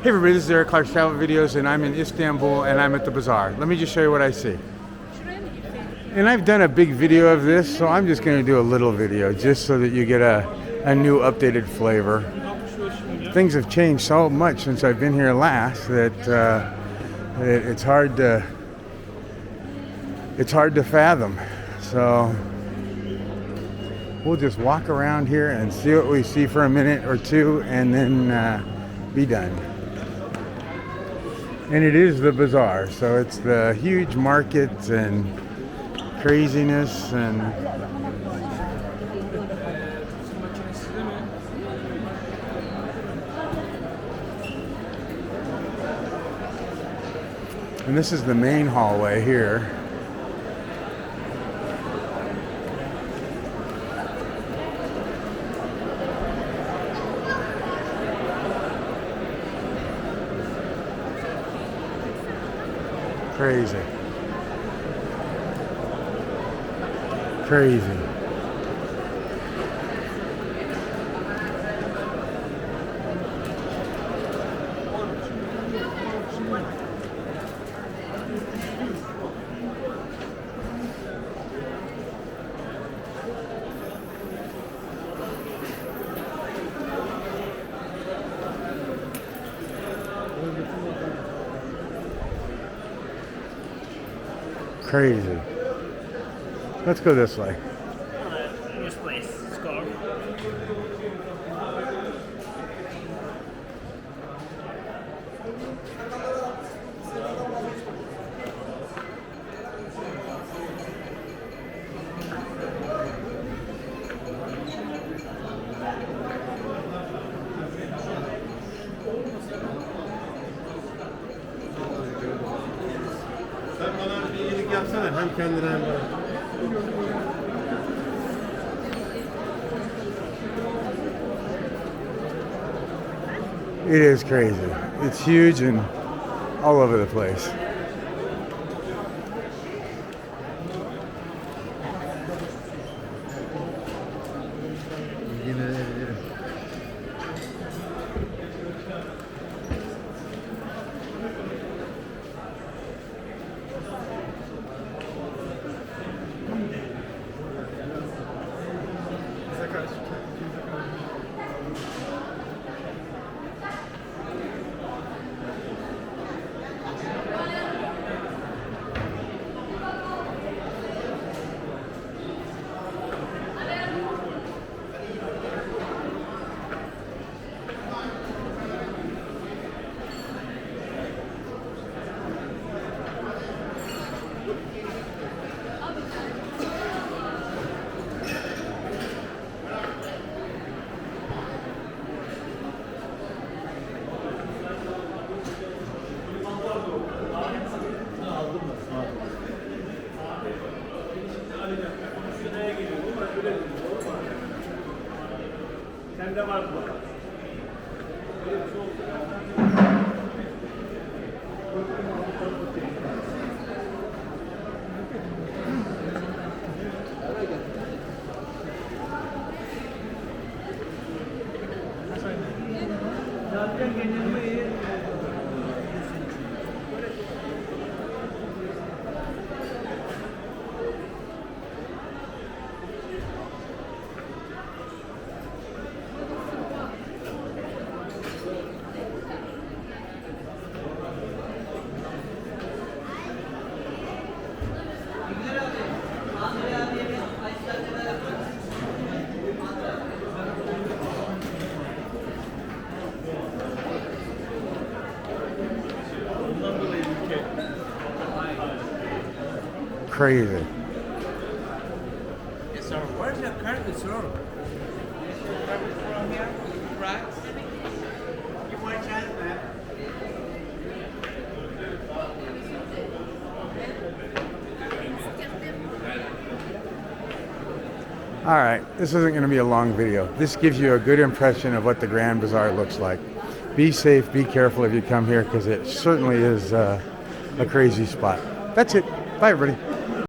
Hey everybody, this is Eric Clark's Travel Videos, and I'm in Istanbul, and I'm at the bazaar. Let me just show you what I see. And I've done a big video of this, so I'm just going to do a little video, just so that you get a new updated flavor. Things have changed so much since I've been here last that it's hard to fathom. So we'll just walk around here and see what we see for a minute or two, and then be done. And it is the bazaar, so it's the huge markets and craziness and this is the main hallway here. Crazy. Crazy. Crazy. Let's go this way. This place. Let's go. Sen bana bir iyilik yapsana, hem kendine hem bana. It is crazy. It's huge and all over the place. Sende var mı? Zaten genelime iyi. Crazy. Yes, sir. Where's your current, sir? From here, right? You want chance, man? All right, this isn't going to be a long video. This gives you a good impression of what the Grand Bazaar looks like. Be safe, be careful if you come here, because it certainly is a crazy spot. That's it. Bye, everybody.